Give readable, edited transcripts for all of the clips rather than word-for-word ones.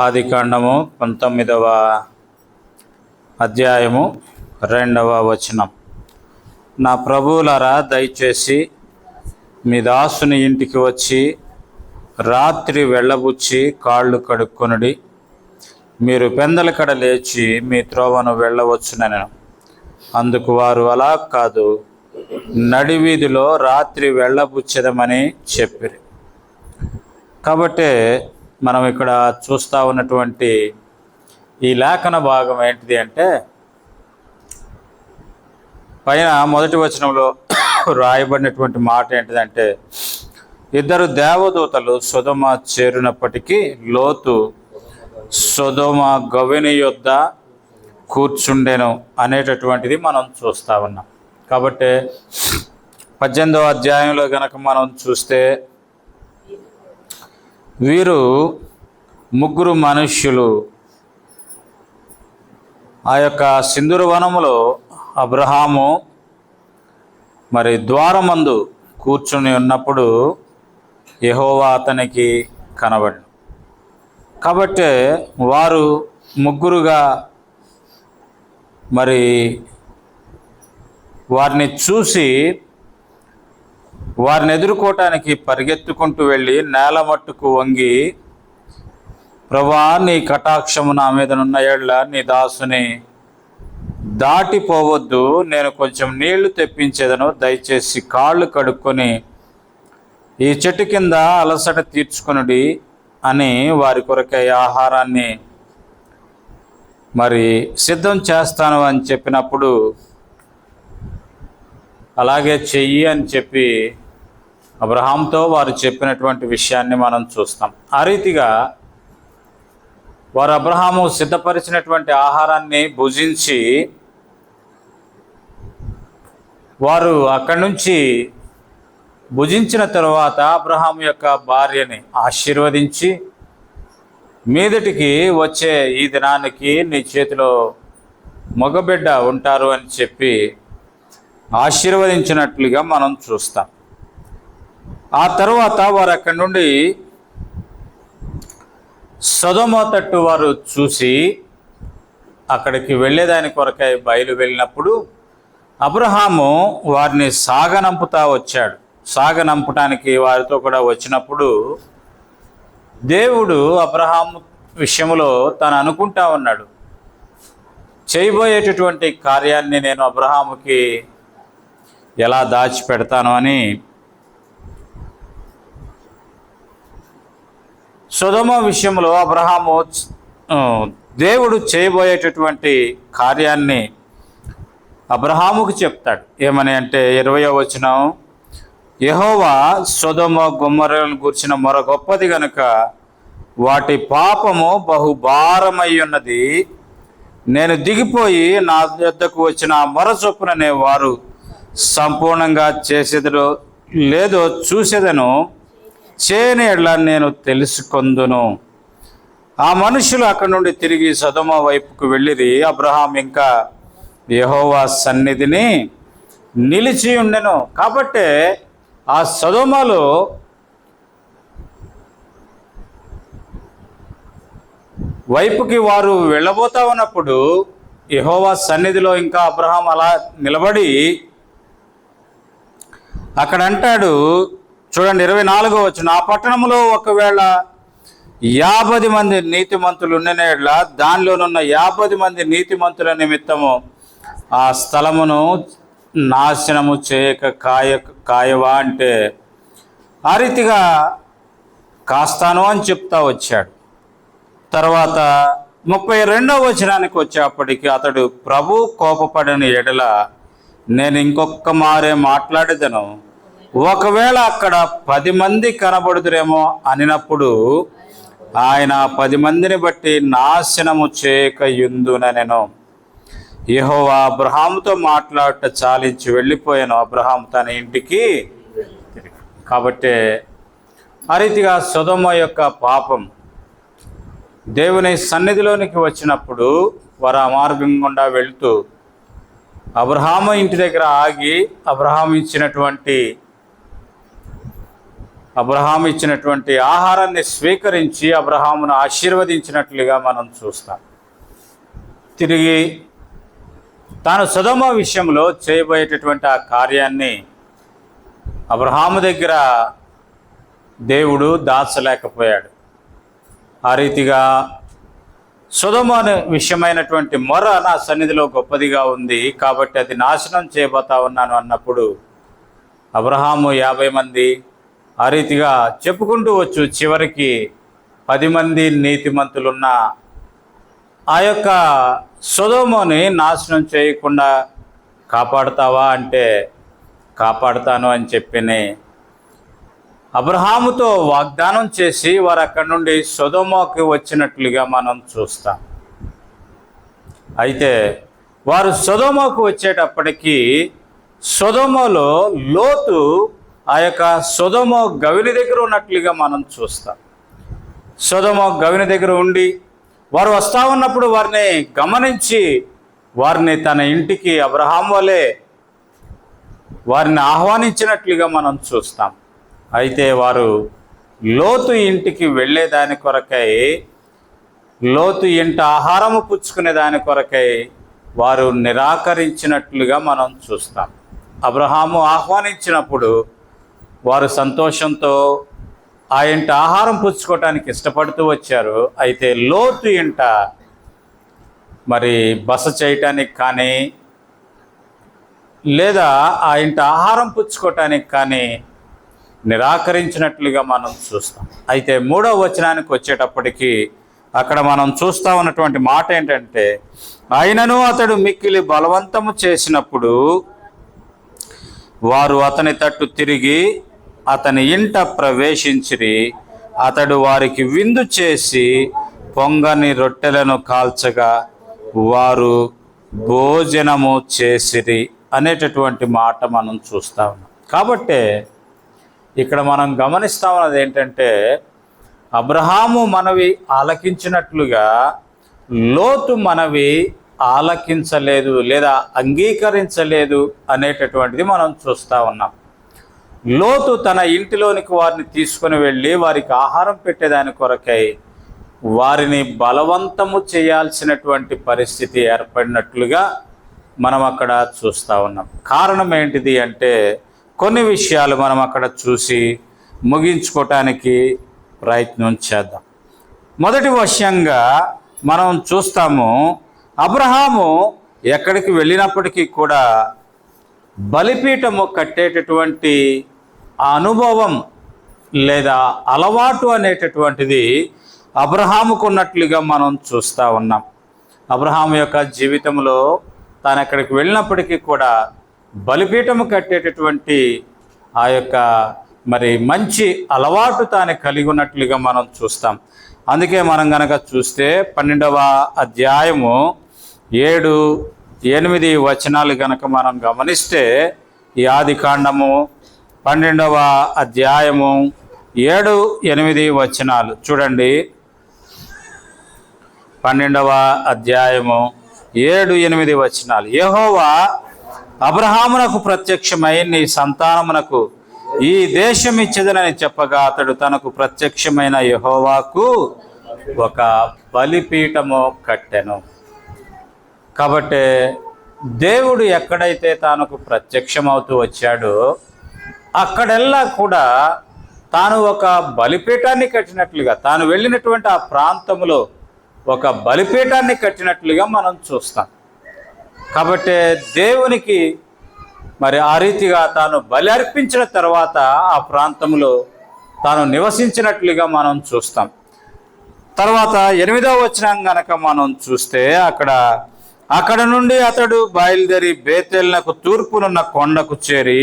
ఆదికాండము 19వ అధ్యాయము 2వ వచనం. నా ప్రభువులారా, దయచేసి మీ దాసుని ఇంటికి వచ్చి రాత్రి వెళ్ళబుచ్చి కాళ్ళు కడుక్కొనుడి. మీరు పెందల కడ లేచి మీ త్రోవను వెళ్ళవచ్చునెను. అందుకు వారు, అలా కాదు, నడివీధిలో రాత్రి వెళ్ళబుచ్చెదమని చెప్పిరి. కాబట్టి మనం ఇక్కడ చూస్తూ ఉన్నటువంటి ఈ లేఖన భాగం ఏంటిది అంటే, పైన మొదటి వచనంలో రాయబడినటువంటి మాట ఏంటిదంటే, ఇద్దరు దేవదూతలు సొదొమ చేరినప్పటికీ లోతు సొదొమ గవిని యొద్ద కూర్చుండెను అనేటటువంటిది మనం చూస్తూ ఉన్నాం. కాబట్టి 18వ అధ్యాయంలో గనక మనం చూస్తే, వీరు ముగ్గురు మనుష్యులు ఆ యొక్క సింధూర వనములో అబ్రహాము మరి ద్వారమందు కూర్చుని ఉన్నప్పుడు యెహోవా అతనికి కనబడెను. కాబట్టి వారు ముగ్గురుగా మరి వారిని చూసి వారిని ఎదుర్కోవటానికి పరిగెత్తుకుంటూ వెళ్ళి నేల మట్టుకు వంగి, ప్రభువా, నీ కటాక్షము నా మీదనున్న ఎడల నీ దాసుని దాటిపోవద్దు, నేను కొంచెం నీళ్లు తెప్పించేదను, దయచేసి కాళ్ళు కడుక్కొని ఈ చెట్టు కింద అలసట తీర్చుకొనుడి అని వారి కొరకై ఆహారాన్ని మరి సిద్ధం చేస్తాను అని చెప్పినప్పుడు, అలాగే చెయ్యి అని చెప్పి అబ్రహాంతో వారు చెప్పినటువంటి విషయాన్ని మనం చూస్తాం. ఆ రీతిగా వారు అబ్రహాము సిద్ధపరిచినటువంటి ఆహారాన్ని భుజించి వారు అక్కడి నుంచి భుజించిన తరువాత అబ్రహాము యొక్క భార్యని ఆశీర్వదించి, మీదటికి వచ్చే ఈ దినానికి నీ చేతిలో మగబిడ్డ ఉంటారు అని చెప్పి ఆశీర్వదించినట్లుగా మనం చూస్తాం. ఆ తర్వాత వారు అక్కడి నుండి సొదొమ తట్టు వారు చూసి అక్కడికి వెళ్ళేదాని కొరకై బయలు వెళ్ళినప్పుడు అబ్రహాము వారిని సాగనంపుతా వచ్చాడు. సాగనంపటానికి వారితో కూడా వచ్చినప్పుడు దేవుడు అబ్రహాము విషయంలో తను అనుకుంటా ఉన్నాడు, చేయబోయేటటువంటి కార్యాన్ని నేను అబ్రహాముకి ఎలా దాచిపెడతాను అని. సొదొమ విషయంలో అబ్రహాము దేవుడు చేయబోయేటటువంటి కార్యాన్ని అబ్రహాముకు చెప్తాడు. ఏమని అంటే 20వ వచనం, యెహోవా సొదొమ గొమొర్రాలను గూర్చిన మొర గొప్పది గనుక వాటి పాపము బహుభారమై ఉన్నది. నేను దిగిపోయి నా యొద్దకు వచ్చిన మొర చొప్పుననే వారు సంపూర్ణంగా చేసేదో లేదో చూసేదను, చేయని ఎడల నేను తెలుసుకొందును. ఆ మనుషులు అక్కడి నుండి తిరిగి సొదొమ వైపుకు వెళ్ళిరి. అబ్రహాం ఇంకా యెహోవా సన్నిధిని నిలిచి ఉండెను. కాబట్టి ఆ సొదొమలో వైపుకి వారు వెళ్ళబోతా ఉన్నప్పుడు యెహోవా సన్నిధిలో ఇంకా అబ్రహాం అలా నిలబడి అక్కడ అంటాడు. చూడండి 24వ వచనం, ఆ పట్టణంలో ఒకవేళ 50 మంది నీతిమంతులు ఉండేనేట్ల దానిలోనున్న 50 మంది నీతిమంతుల నిమిత్తము ఆ స్థలమును నాశనము చేయక కాయవా అంటే ఆ రీతిగా కాస్తాను అని చెప్తా వచ్చాడు. తర్వాత 32వ వచనానికి వచ్చేప్పటికి అతడు, ప్రభు కోపపడిన ఎడల నేను ఇంకొక మారే మాట్లాడేదను, ఒకవేళ అక్కడ 10 మంది కనబడుదురేమో అనినప్పుడు ఆయన 10 మందిని బట్టి నాశనము చేయక యుందునెను. యెహోవా అబ్రహాముతో మాట్లాడట చాలించి వెళ్ళిపోయాను. అబ్రహాం తన ఇంటికి. కాబట్టి ఆ రీతిగా సొదొమ యొక్క పాపం దేవుని సన్నిధిలోనికి వచ్చినప్పుడు వారు ఆ మార్గం గుండా వెళుతూ అబ్రహాము ఇంటి దగ్గర ఆగి అబ్రహాం ఇచ్చినటువంటి అబ్రహాము ఇచ్చినటువంటి ఆహారాన్ని స్వీకరించి అబ్రహామును ఆశీర్వదించినట్లుగా మనం చూస్తాం. తిరిగి తాను సొదొమ విషయంలో చేయబోయేటటువంటి ఆ కార్యాన్ని అబ్రహాము దగ్గర దేవుడు దాచలేకపోయాడు. ఆ రీతిగా సొదొమ విషయమైనటువంటి మొర నా సన్నిధిలో గొప్పదిగా ఉంది, కాబట్టి అది నాశనం చేయబోతా ఉన్నాను అన్నప్పుడు అబ్రహాము 50 మంది ఆ రీతిగా చెప్పుకుంటూ వచ్చు. చివరికి 10 మంది నీతిమంతులున్న ఆ యొక్క సొదొమని నాశనం చేయకుండా కాపాడుతావా అంటే కాపాడుతాను అని చెప్పి అబ్రహాముతో వాగ్దానం చేసి వారు అక్కడి నుండి సొదొమకి వచ్చినట్లుగా మనం చూస్తాం. అయితే వారు సొదొమకు వచ్చేటప్పటికీ సొదొమలో లోతు ఆ యొక్క సొదొమ గవిని దగ్గర ఉన్నట్లుగా మనం చూస్తాం. సొదొమ గవిని దగ్గర ఉండి వారు వస్తూ ఉన్నప్పుడు వారిని గమనించి వారిని తన ఇంటికి అబ్రహాం వలె వారిని ఆహ్వానించినట్లుగా మనం చూస్తాం. అయితే వారు లోతు ఇంటికి వెళ్ళేదాని కొరకై, లోతు ఇంట ఆహారము పుచ్చుకునే దాని కొరకై వారు నిరాకరించినట్లుగా మనం చూస్తాం. అబ్రహాము ఆహ్వానించినప్పుడు వారు సంతోషంతో ఆ ఇంట ఆహారం పుచ్చుకోవటానికి ఇష్టపడుతూ వచ్చారు. అయితే లోతు ఇంట మరి బస చేయటానికి కానీ లేదా ఆ ఇంట ఆహారం పుచ్చుకోవటానికి కానీ నిరాకరించినట్లుగా మనం చూస్తాం. అయితే 3వ వచనానికి వచ్చేటప్పటికి అక్కడ మనం చూస్తూ ఉన్నటువంటి మాట ఏంటంటే, అయినను అతడు మిక్కిలి బలవంతము చేసినప్పుడు వారు అతని తట్టు తిరిగి అతని ఇంట ప్రవేశించిరి. అతడు వారికి విందు చేసి పొంగని రొట్టెలను కాల్చగా వారు భోజనము చేసిరి అనేటటువంటి మాట మనం చూస్తూ ఉన్నాం. కాబట్టి ఇక్కడ మనం గమనిస్తా ఉన్నది ఏంటంటే, అబ్రహాము మనవి ఆలకించినట్లుగా లోతు మనవి ఆలకించలేదు లేదా అంగీకరించలేదు అనేటటువంటిది మనం చూస్తూ ఉన్నాం. లోతు తన ఇంటిలోనికి వారిని తీసుకుని వెళ్ళి వారికి ఆహారం పెట్టేదాని కొరకై వారిని బలవంతము చేయాల్సినటువంటి పరిస్థితి ఏర్పడినట్లుగా మనం అక్కడ చూస్తూ ఉన్నాం. కారణం ఏంటిది అంటే కొన్ని విషయాలు మనం అక్కడ చూసి ముగించుకోవటానికి ప్రయత్నం చేద్దాం. మొదటి విషయంగా మనం చూస్తాము, అబ్రహాము ఎక్కడికి వెళ్ళినప్పటికీ కూడా బలిపీఠము కట్టేటటువంటి అనుభవం లేదా అలవాటు అనేటటువంటిది అబ్రహాముకు ఉన్నట్లుగా మనం చూస్తూ ఉన్నాం. అబ్రహాము యొక్క జీవితంలో తాను ఎక్కడికి వెళ్ళినప్పటికీ కూడా బలిపీఠము కట్టేటటువంటి ఆ యొక్క మరి మంచి అలవాటు తాను కలిగి ఉన్నట్లుగా మనం చూస్తాం. అందుకే మనం కనుక చూస్తే 12వ అధ్యాయము 7-8 వచనాలు కనుక మనం గమనిస్తే, ఈ ఆదికాండము 12వ అధ్యాయము 7-8 వచనాలు చూడండి. 12వ అధ్యాయము 7-8 వచనాలు. యెహోవా అబ్రహామునకు ప్రత్యక్షమై నీ సంతానమునకు ఈ దేశం ఇచ్చేదనని చెప్పగా అతడు తనకు ప్రత్యక్షమైన యెహోవాకు ఒక బలిపీఠము కట్టెను. కాబట్టి దేవుడు ఎక్కడైతే తనకు ప్రత్యక్షమవుతూ వచ్చాడో అక్కడెల్లా కూడా తాను ఒక బలిపీఠాన్ని కట్టినట్లుగా, తాను వెళ్ళినటువంటి ఆ ప్రాంతంలో ఒక బలిపీఠాన్ని కట్టినట్లుగా మనం చూస్తాం. కాబట్టి దేవునికి మరి ఆ రీతిగా తాను బలి అర్పించిన తర్వాత ఆ ప్రాంతంలో తాను నివసించినట్లుగా మనం చూస్తాం. తర్వాత 8వ వచనం గనక మనం చూస్తే అక్కడ నుండి అతడు బయలుదేరి బేతేలునకు తూర్పునున్న కొండకు చేరి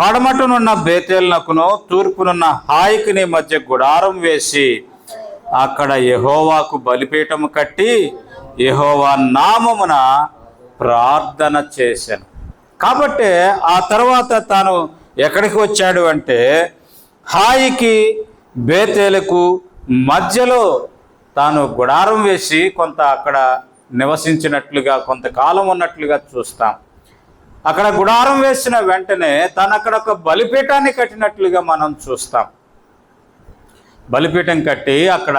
పడమటునున్న బేతేలునకును తూర్పునున్న హాయికిని మధ్య గుడారం వేసి అక్కడ యెహోవాకు బలిపీఠము కట్టి యెహోవా నామమున ప్రార్థన చేశాను. కాబట్టి ఆ తర్వాత తాను ఎక్కడికి వచ్చాడు అంటే హాయికి బేతేలుకు మధ్యలో తాను గుడారం వేసి కొంత అక్కడ నివసించినట్లుగా, కొంతకాలం ఉన్నట్లుగా చూస్తాం. అక్కడ గుడారం వేసిన వెంటనే తను అక్కడ ఒక బలిపీఠాన్ని కట్టినట్లుగా మనం చూస్తాం. బలిపీఠం కట్టి అక్కడ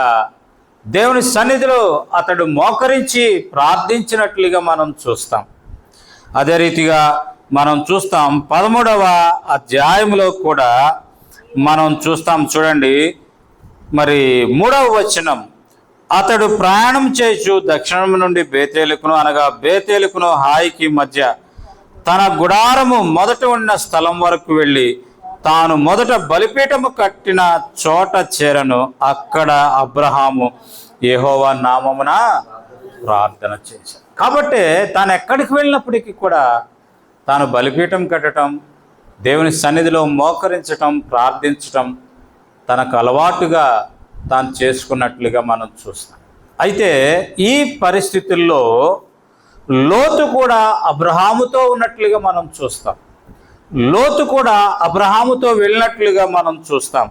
దేవుని సన్నిధిలో అతడు మోకరించి ప్రార్థించినట్లుగా మనం చూస్తాం. అదే రీతిగా మనం చూస్తాం 13వ అధ్యాయంలో కూడా మనం చూస్తాం. చూడండి, మరి 3వ వచనం, అతడు ప్రయాణం చేయుచు దక్షిణం నుండి బేతేలుకును అనగా బేతేలుకును హాయికి మధ్య తన గుడారము మొదట ఉన్న స్థలం వరకు వెళ్ళి తాను మొదట బలిపీఠము కట్టిన చోట చేరను. అక్కడ అబ్రహాము యెహోవా నామమున ప్రార్థన చేశాడు. కాబట్టి తాను ఎక్కడికి వెళ్ళినప్పటికీ కూడా తాను బలిపీఠం కట్టడం, దేవుని సన్నిధిలో మోకరించటం, ప్రార్థించటం తనకు అలవాటుగా తాను చేసుకున్నట్లుగా మనం చూస్తాం. అయితే ఈ పరిస్థితుల్లో లోతు కూడా అబ్రహాముతో ఉన్నట్లుగా మనం చూస్తాం. లోతు కూడా అబ్రహాముతో వెళ్ళినట్లుగా మనం చూస్తాం.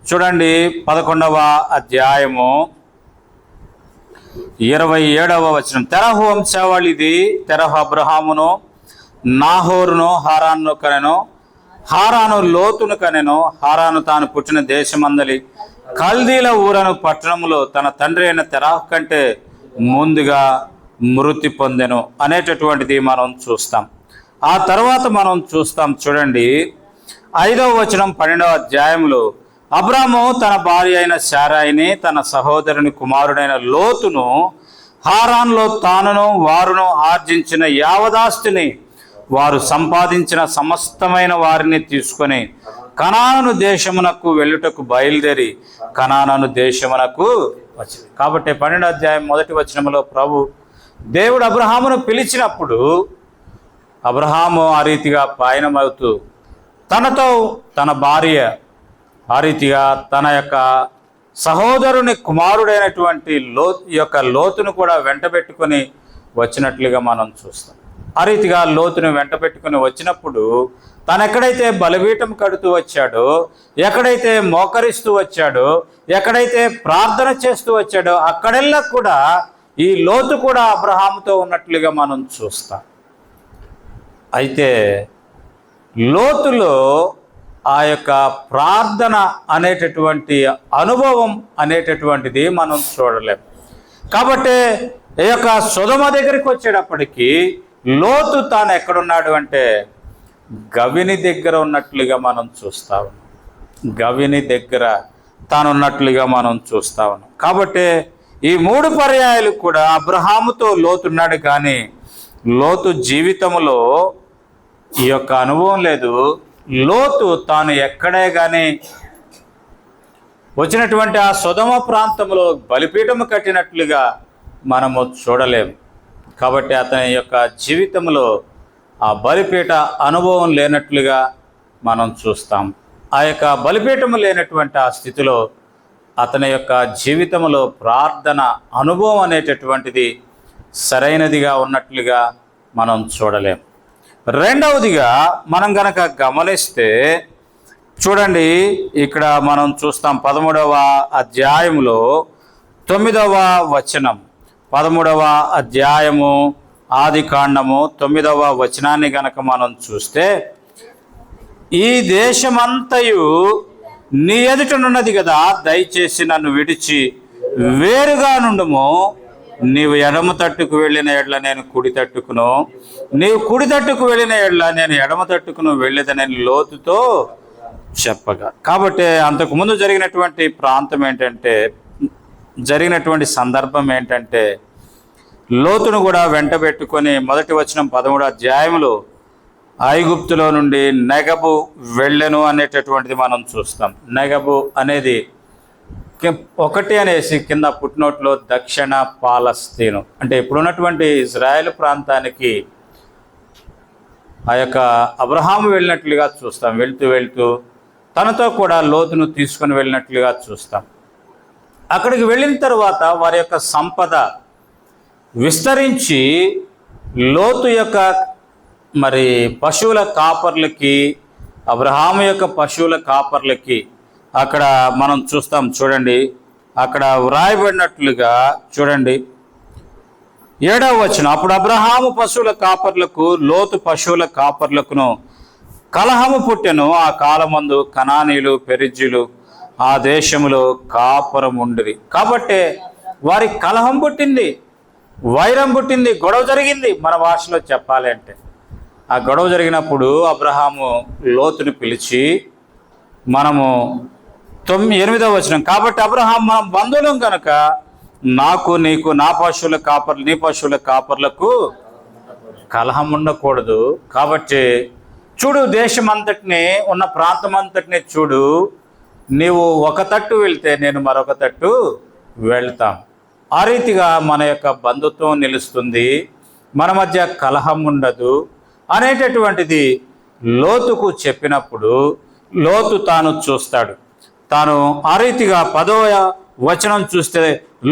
చూడండి 11వ అధ్యాయము 27వ వచనం, తెరహు వంశావళి ఇది. తెరహు అబ్రహామును నాహోరును హారాను కనెను. హారాను లోతును కనెను. హారాను తాను పుట్టిన దేశమందలి కల్దీల ఊరను పట్టణములో తన తండ్రి అయిన తెరహు కంటే ముందుగా మృతి పొందెను అనేటటువంటిది మనం చూస్తాం. ఆ తర్వాత మనం చూస్తాం. చూడండి 5వ వచనం 12వ అధ్యాయంలో, అబ్రాము తన భార్య అయిన శారాయిని తన సహోదరుని కుమారుడైన లోతును హారాన్లో తానును వారును ఆర్జించిన యావదాస్తిని వారు సంపాదించిన సమస్తమైన వారిని తీసుకొని కనాను దేశమునకు వెళ్ళుటకు బయలుదేరి కనాను దేశమునకు వచ్చింది. కాబట్టి 12వ అధ్యాయం 1వ వచనంలో దేవుడు అబ్రహామును పిలిచినప్పుడు అబ్రహాము ఆ రీతిగా పయనమవుతూ తనతో తన భార్య, ఆ రీతిగా తన యొక్క సహోదరుని కుమారుడైనటువంటి లోతును కూడా వెంటబెట్టుకొని వచ్చినట్లుగా మనం చూస్తాం. ఆ రీతిగా లోతును వెంటబెట్టుకొని వచ్చినప్పుడు తను ఎక్కడైతే బలిపీఠం కడుతూ వచ్చాడో, ఎక్కడైతే మోకరిస్తూ వచ్చాడో, ఎక్కడైతే ప్రార్థన చేస్తూ వచ్చాడో అక్కడెల్లా కూడా ఈ లోతు కూడా అబ్రహాముతో ఉన్నట్లుగా మనం చూస్తాం. అయితే లోతులో ఆ యొక్క ప్రార్థన అనేటటువంటి అనుభవం అనేటటువంటిది మనం చూడలేం. కాబట్టి ఈ యొక్క సొదొమ దగ్గరికి వచ్చేటప్పటికి లోతు తాను ఎక్కడున్నాడు అంటే గవిని దగ్గర ఉన్నట్లుగా మనం చూస్తా ఉన్నాం. గవిని దగ్గర తాను ఉన్నట్లుగా మనం చూస్తా ఉన్నాం. కాబట్టి ఈ 3 పర్యాయాలు కూడా అబ్రహాముతో లోతున్నాడు, కానీ లోతు జీవితంలో ఈ యొక్క అనుభవం లేదు. లోతు తాను ఎక్కడే కానీ వచ్చినటువంటి ఆ సొదొమ ప్రాంతంలో బలిపీఠము కట్టినట్లుగా మనము చూడలేము. కాబట్టి అతని యొక్క జీవితంలో ఆ బలిపీఠ అనుభవం లేనట్లుగా మనం చూస్తాం. ఆ యొక్క బలిపీఠము లేనటువంటి ఆ స్థితిలో అతని యొక్క జీవితంలో ప్రార్థన అనుభవం అనేటటువంటిది సరైనదిగా ఉన్నట్లుగా మనం చూడలేం. రెండవదిగా మనం గనక గమనిస్తే చూడండి, ఇక్కడ మనం చూస్తాం 13వ అధ్యాయంలో 9వ వచనం. 13వ అధ్యాయము ఆదికాండము 9వ వచనాన్ని గనక మనం చూస్తే, ఈ దేశమంతయు నీ ఎదుటనున్నది కదా, దయచేసి నన్ను విడిచి వేరుగా నుండుము. నీవు ఎడమ తట్టుకు వెళ్ళిన ఎడ్ల నేను కుడి తట్టుకును, నీవు కుడి తట్టుకు వెళ్ళిన ఎడ్ల నేను ఎడమ తట్టుకును వెళ్ళేదనని లోతుతో చెప్పగా. కాబట్టి అంతకుముందు జరిగినటువంటి ప్రాంతం ఏంటంటే, జరిగినటువంటి సందర్భం ఏంటంటే, లోతును కూడా వెంట పెట్టుకొని మొదటి వచనం 13వ అధ్యాయంలో ఐగుప్తులో నుండి నెగబు వెళ్ళెను అనేటటువంటిది మనం చూస్తాం. నెగబు అనేది 1 అనేసి కింద పుట్టినోట్లో దక్షిణ పాలస్తీను అంటే ఇప్పుడున్నటువంటి ఇజ్రాయెల్ ప్రాంతానికి ఆ యొక్క అబ్రహాము వెళ్ళినట్లుగా చూస్తాం. వెళ్తూ తనతో కూడా లోతును తీసుకొని వెళ్ళినట్లుగా చూస్తాం. అక్కడికి వెళ్ళిన తర్వాత వారి యొక్క సంపద విస్తరించి లోతు యొక్క మరి పశువుల కాపర్లకి, అబ్రహాము యొక్క పశువుల కాపర్లకి అక్కడ మనం చూస్తాం. చూడండి, అక్కడ వ్రాయబడినట్లుగా చూడండి 7వ వచనం, అప్పుడు అబ్రహాము పశువుల కాపర్లకు లోతు పశువుల కాపర్లకును కలహము పుట్టెను. ఆ కాలమందు కనానీయులు, పెరిజ్జీలు ఆ దేశములో కాపురం ఉండిరి. కాబట్టి వారి కలహం పుట్టింది, వైరం పుట్టింది, గొడవ జరిగింది. మన భాషలో చెప్పాలి అంటే ఆ గొడవ జరిగినప్పుడు అబ్రహాము లోతుని పిలిచి, మనము 8వ వచనం, కాబట్టి అబ్రహాం మనం బంధువులం కనుక నాకు నీకు నా పశువుల కాపర్లు నీ పశువుల కాపర్లకు కలహం ఉండకూడదు. కాబట్టి చూడు, దేశం అంతటిని ఉన్న ప్రాంతం అంతటిని చూడు, నీవు ఒక తట్టు వెళ్తే నేను మరొక తట్టు వెళ్తాం. ఆ రీతిగా మన యొక్క బంధుత్వం నిలుస్తుంది, మన మధ్య కలహం ఉండదు అనేటటువంటిది లోతుకు చెప్పినప్పుడు లోతు తాను చూస్తాడు. తాను ఆ రీతిగా 10వ వచనం చూస్తే,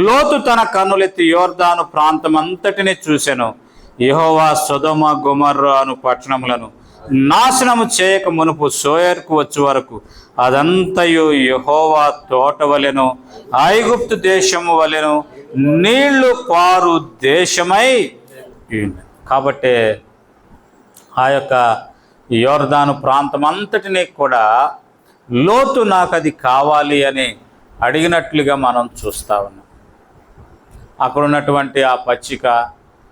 లోతు తన కన్నులెత్తి యోర్దాను ప్రాంతం అంతటిని చూసెను. యెహోవా సొదొమ గొమొర్రా అను పట్టణములను నాశనము చేయక మునుపు సోయర్కు వచ్చే వరకు అదంతయు యెహోవా తోట వలెను, ఐగుప్తు దేశము వలెను నీళ్లు పారు దేశమై. కాబట్టి ఆ యొక్క యోర్దాను ప్రాంతం అంతటినీ కూడా లోతు నాకు అది కావాలి అని అడిగినట్లుగా మనం చూస్తూ ఉన్నాం. అక్కడ ఉన్నటువంటి ఆ పచ్చిక,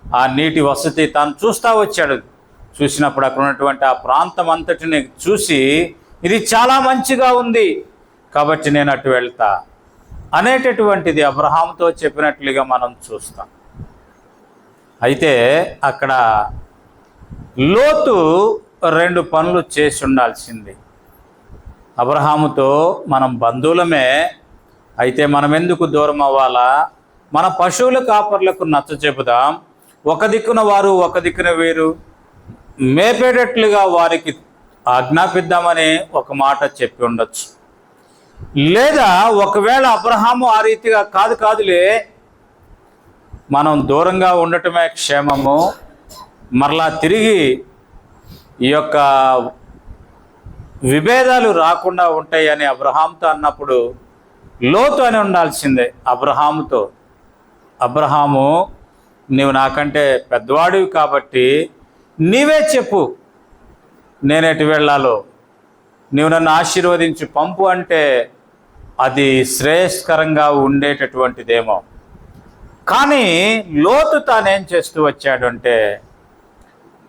ఆ నీటి వసతి తాను చూస్తూ వచ్చాడు. చూసినప్పుడు అక్కడ ఉన్నటువంటి ఆ ప్రాంతం అంతటిని చూసి, ఇది చాలా మంచిగా ఉంది కాబట్టి నేను అటు వెళ్తా అనేటటువంటిది అబ్రహాముతో చెప్పినట్లుగా మనం చూస్తాం. అయితే అక్కడ లోతు 2 పనులు చేసి ఉండాల్సింది. అబ్రహాముతో మనం బంధువులమే, అయితే మనం ఎందుకు దూరం అవ్వాలా? మన పశువుల కాపర్లకు నచ్చ చెబుదాం, ఒక దిక్కున వారు ఒక దిక్కున వీరు మేపేటట్లుగా వారికి ఆజ్ఞాపిద్దామని ఒక మాట చెప్పి ఉండొచ్చు. లేదా ఒకవేళ అబ్రహాము ఆ రీతిగా కాదులే, మనం దూరంగా ఉండటమే క్షేమము, మరలా తిరిగి ఈ యొక్క విభేదాలు రాకుండా ఉంటాయి అని అబ్రహాముతో అన్నప్పుడు లోతు అని ఉండాల్సిందే అబ్రహాముతో. అబ్రహాము, నీవు నాకంటే పెద్దవాడివి కాబట్టి నీవే చెప్పు నేనెటు వెళ్ళాలో, నీవు నన్ను ఆశీర్వదించి పంపు అంటే అది శ్రేయస్కరంగా ఉండేటటువంటిదేమో. కానీ లోతు తానేం చేస్తూ వచ్చాడు అంటే,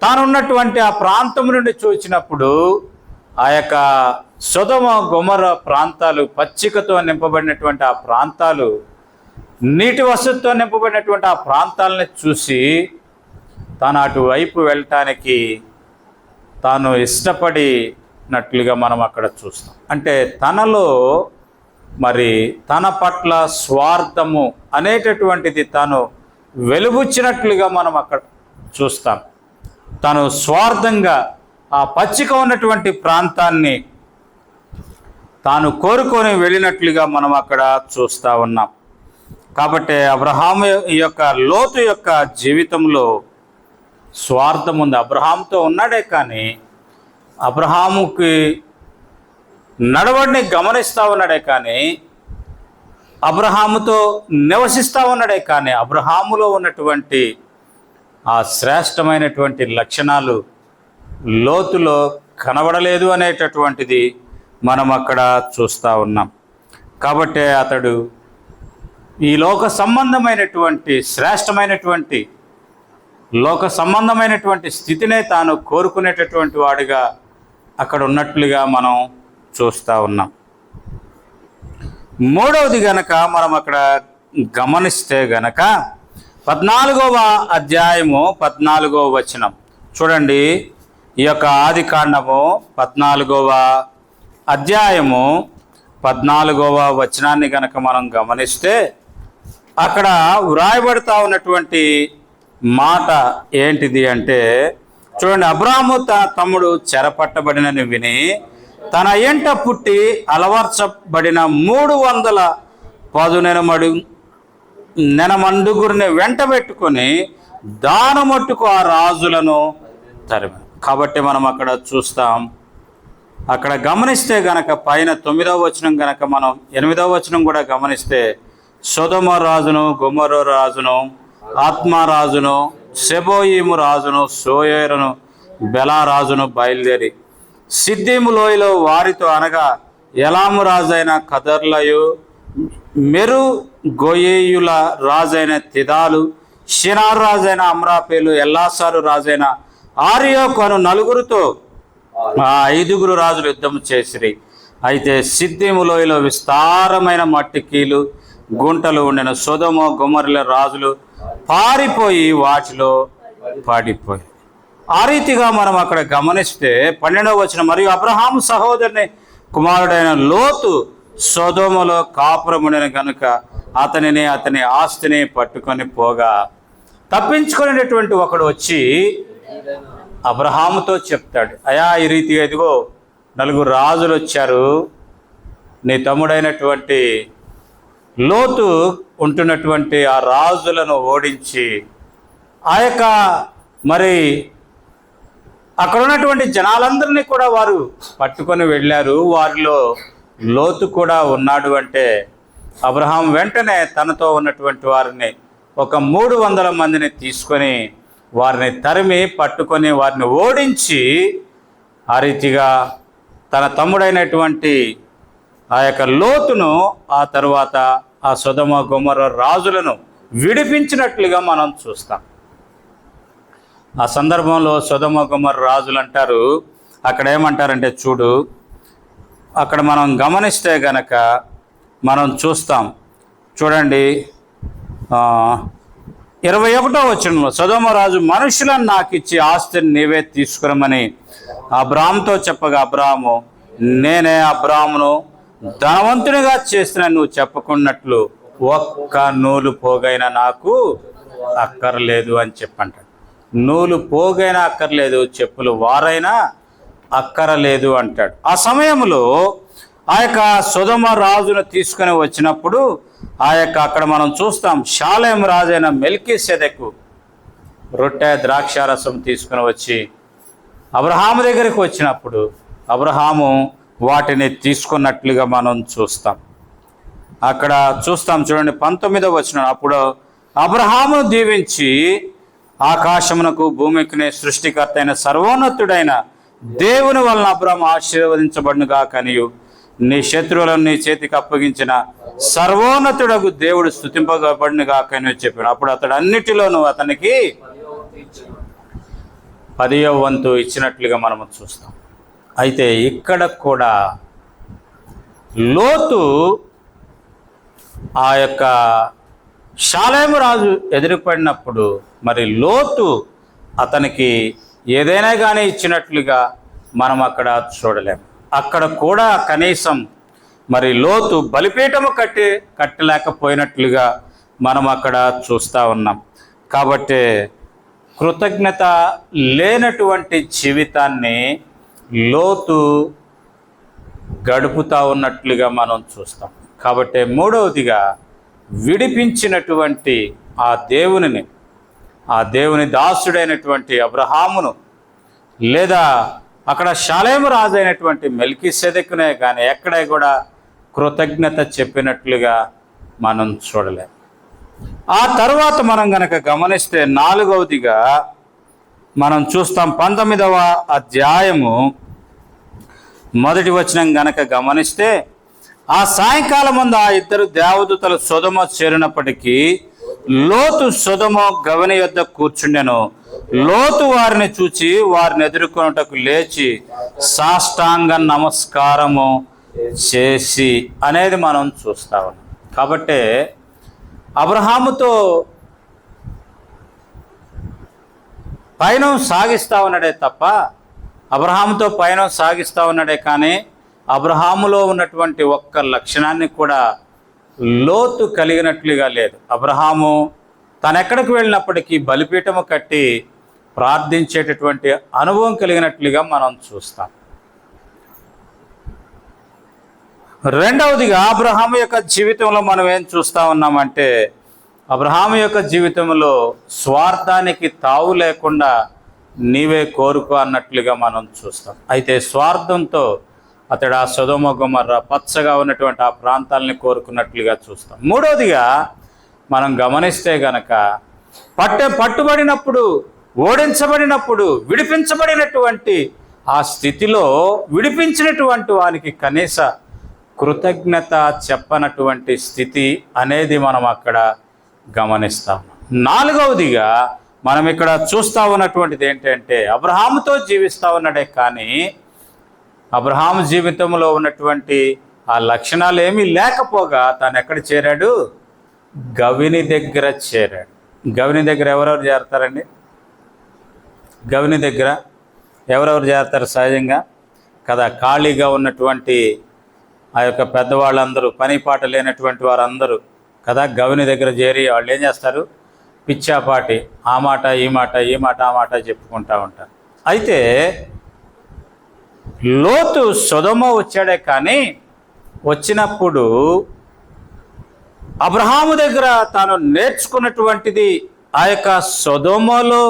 తానున్నటువంటి ఆ ప్రాంతం నుండి చూచినప్పుడు ఆ యొక్క సొదొమ గొమొర్రా ప్రాంతాలు, పచ్చికతో నింపబడినటువంటి ఆ ప్రాంతాలు, నీటి వసతితో నింపబడినటువంటి ఆ ప్రాంతాలని చూసి తాను అటువైపు వెళ్ళటానికి తాను ఇష్టపడినట్లుగా మనం అక్కడ చూస్తాం. అంటే తనలో మరి తన పట్ల స్వార్థము అనేటటువంటిది తాను వెలుబుచ్చినట్లుగా మనం అక్కడ చూస్తాం. తాను స్వార్థంగా ఆ పచ్చిక ఉన్నటువంటి ప్రాంతాన్ని తాను కోరుకొని వెళ్ళినట్లుగా మనం అక్కడ చూస్తూ ఉన్నాం. కాబట్టి అబ్రహాము యొక్క లోతు యొక్క జీవితంలో స్వార్థం ఉంది. అబ్రహాముతో ఉన్నాడే కానీ అబ్రహాముకి నడవడిని గమనిస్తూ ఉన్నాడే కానీ అబ్రహాముతో నివసిస్తూ ఉన్నాడే కానీ అబ్రహాములో ఉన్నటువంటి ఆ శ్రేష్టమైనటువంటి లక్షణాలు లోతులో కనబడలేదు అనేటటువంటిది మనం అక్కడ చూస్తూ ఉన్నాం. కాబట్టి అతడు ఈ లోక సంబంధమైనటువంటి శ్రేష్టమైనటువంటి లోక సంబంధమైనటువంటి స్థితినే తాను కోరుకునేటటువంటి వాడిగా అక్కడ ఉన్నట్లుగా మనం చూస్తూ ఉన్నాం. మూడవది గనక మనం అక్కడ గమనిస్తే గనక 14వ అధ్యాయము 14వ వచనం చూడండి. ఈ యొక్క ఆదికాండము 14వ అధ్యాయము 14వ వచనాన్ని గనక మనం గమనిస్తే అక్కడ వ్రాయబడతా ఉన్నటువంటి మాట ఏంటిది అంటే, చూడండి, అబ్రాము తన తమ్ముడు చెరపట్టబడినని విని తన ఎంట పుట్టి అలవర్చబడిన 310 నెనమండుగురిని వెంట పెట్టుకొని దానమట్టుకు ఆ రాజులను తరిమి. కాబట్టి మనం అక్కడ చూస్తాం, అక్కడ గమనిస్తే గనక పైన 9వ వచనం గనక మనం 8వ వచనం కూడా గమనిస్తే సొదొమ రాజును, గొమొర్రా రాజును, ఆత్మా రాజును, సెబోయిము రాజును, సోయరును, బెలా రాజును బయలుదేరి సిద్దీము లోయలో వారితో అనగా ఎలాము రాజైన కదర్లయు, మెరు గోయేయుల రాజైన తిదాలు, షినారు రాజైన అమ్రాపేలు, ఎల్లాసారు రాజైన ఆరియోకు అను నలుగురితో ఆ 5 రాజులు యుద్ధం చేసిరి. అయితే సిద్దిము లోయలో విస్తారమైన మట్టికీలు గుంటలు ఉండిన సొదొమ గొమొర్రా రాజులు పారిపోయి వాటిలో పడిపోయి. ఆ రీతిగా మనం అక్కడ గమనిస్తే 12వ వచనం, మరియు అబ్రహాము సహోదరుని కుమారుడైన లోతు సొదొమలో కాపురముండిన గనుక అతనిని అతని ఆస్తిని పట్టుకొని పోగా, తప్పించుకునేటటువంటి ఒకడు వచ్చి అబ్రహాముతో చెప్తాడు, అయా ఈ రీతిగా ఇదిగో 4 రాజులు వచ్చారు, నీ తమ్ముడైనటువంటి లోతు ఉంటున్నటువంటి ఆ రాజులను ఓడించి ఆ యొక్క మరి అక్కడ ఉన్నటువంటి జనాలందరినీ కూడా వారు పట్టుకొని వెళ్ళారు, వారిలో లోతు కూడా ఉన్నాడు అంటే అబ్రహాం వెంటనే తనతో ఉన్నటువంటి వారిని ఒక 300 మందిని తీసుకొని వారిని తరిమి పట్టుకొని వారిని ఓడించి ఆ రీతిగా తన తమ్ముడైనటువంటి ఆ యొక్క లోతును ఆ తరువాత ఆ సొదొమ గొమొర్రా రాజులను విడిపించినట్లుగా మనం చూస్తాం. ఆ సందర్భంలో సొదొమ గొమొర్రా రాజులు అంటారు, అక్కడ ఏమంటారంటే చూడు, అక్కడ మనం గమనిస్తే గనక మనం చూస్తాం. చూడండి 21వ వచనంలో, సొదొమ రాజు మనుషులను నాకు ఇచ్చి ఆస్తిని నీవే తీసుకురమని అబ్రాహాముతో చెప్పగా, అబ్రాహాము నేనే అబ్రాహామును ధనవంతునిగా చేసిన నువ్వు చెప్పుకున్నట్లు ఒక్క నూలు పోగైనా నాకు అక్కర్లేదు అని చెప్పంటాడు. నూలు పోగైనా అక్కర్లేదు, చెప్పులు వారైనా అక్కరలేదు అంటాడు. ఆ సమయంలో ఆ యొక్క సొదొమ రాజును తీసుకుని వచ్చినప్పుడు ఆ యొక్క అక్కడ మనం చూస్తాం, షాలేం రాజైన మెల్కీసెదెకు రొట్టె ద్రాక్షారసం తీసుకుని వచ్చి అబ్రహాము దగ్గరికి వచ్చినప్పుడు అబ్రహాము వాటిని తీసుకున్నట్లుగా మనం చూస్తాం. అక్కడ చూస్తాం చూడండి 19వ వచనం, అప్పుడు అబ్రహామును దీవించి ఆకాశమునకు భూమికి సృష్టికర్త అయిన సర్వోన్నతుడైన దేవుని వలన అబ్రహాము ఆశీర్వదించబడునుగా కనియు నీ శత్రువులను నీ చేతికి అప్పగించిన సర్వోన్నతుడగు దేవుడు స్తుతింపబడునుగా కనియు చెప్పాడు. అప్పుడు అతడు అన్నిటిలోనూ అతనికి 10వ వంతు ఇచ్చినట్లుగా మనము చూస్తాం. అయితే ఇక్కడ కూడా లోతు ఆ యొక్క షాలేము రాజు ఎదురుపడినప్పుడు మరి లోతు అతనికి ఏదైనా కానీ ఇచ్చినట్లుగా మనం అక్కడ చూడలేము. అక్కడ కూడా కనీసం మరి లోతు బలిపీఠము కట్టలేకపోయినట్లుగా మనం అక్కడ చూస్తూ ఉన్నాం. కాబట్టి కృతజ్ఞత లేనటువంటి జీవితాన్ని లోతు గడుపుతూ ఉన్నట్లుగా మనం చూస్తాం. కాబట్టి 3వదిగా విడిపించినటువంటి ఆ దేవుని దాసుడైనటువంటి అబ్రహామును, లేదా అక్కడ షాలేము రాజు అయినటువంటి మెల్కీసెదెకునే కానీ ఎక్కడ కూడా కృతజ్ఞత చెప్పినట్లుగా మనం చూడలేం. ఆ తర్వాత మనం గనక గమనిస్తే 4వదిగా మనం చూస్తాం 19వ అధ్యాయము 1వ వచనం గనక గమనిస్తే, ఆ సాయంకాలం ముందు ఆ 2 దేవదూతలు సొదొమ చేరినప్పటికీ లోతు సొదొమ గవని యొద్ద కూర్చుండెను. లోతు వారిని చూచి వారిని ఎదుర్కొనుటకు లేచి సాష్టాంగ నమస్కారము చేసి అనేది మనం చూస్తా ఉన్నాం. కాబట్టి అబ్రహాముతో పయనం సాగిస్తూ ఉన్నాడే తప్ప, అబ్రహాముతో పయనం సాగిస్తూ ఉన్నాడే కానీ అబ్రహాములో ఉన్నటువంటి ఒక్క లక్షణాన్ని కూడా లోతు కలిగినట్లుగా లేదు. అబ్రహాము తనెక్కడికి వెళ్ళినప్పటికీ బలిపీఠము కట్టి ప్రార్థించేటటువంటి అనుభవం కలిగినట్లుగా మనం చూస్తాం. 2వదిగా అబ్రహాము యొక్క జీవితంలో మనం ఏం చూస్తూ ఉన్నామంటే, అబ్రహాము యొక్క జీవితంలో స్వార్థానికి తావు లేకుండా నీవే కోరుకో అన్నట్లుగా మనం చూస్తాం. అయితే స్వార్థంతో అతడు ఆ సొదొమ గొమొర్రా పచ్చగా ఉన్నటువంటి ఆ ప్రాంతాలని కోరుకున్నట్లుగా చూస్తాం. 3వదిగా మనం గమనిస్తే గనక పట్టుబడినప్పుడు, ఓడించబడినప్పుడు, విడిపించబడినటువంటి ఆ స్థితిలో విడిపించినటువంటి వానికి కనీస కృతజ్ఞత చెప్పనటువంటి స్థితి అనేది మనం అక్కడ గమనిస్తాం. నాలుగవదిగా మనం ఇక్కడ చూస్తూ ఉన్నటువంటిది ఏంటంటే, అబ్రహాముతో జీవిస్తూ ఉన్నాడే కానీ అబ్రహాము జీవితంలో ఉన్నటువంటి ఆ లక్షణాలు ఏమీ లేకపోగా తాను ఎక్కడ చేరాడు? గవిని దగ్గర చేరాడు. గవిని దగ్గర ఎవరెవరు చేరతారండి? గవిని దగ్గర ఎవరెవరు చేరతారు సహజంగా కదా? ఖాళీగా ఉన్నటువంటి ఆ యొక్క పెద్దవాళ్ళందరూ, పని పాట లేనటువంటి వారందరూ కదా గవిని దగ్గర చేరి వాళ్ళు ఏం చేస్తారు? పిచ్చాపాటి ఆ మాట ఈ మాట, ఈ మాట ఆ మాట చెప్పుకుంటూ ఉంటారు. అయితే లోతు సొదొమ వచ్చాడే కానీ వచ్చినప్పుడు అబ్రహాము దగ్గర తాను నేర్చుకున్నటువంటిది ఆ యొక్క సొదొమలో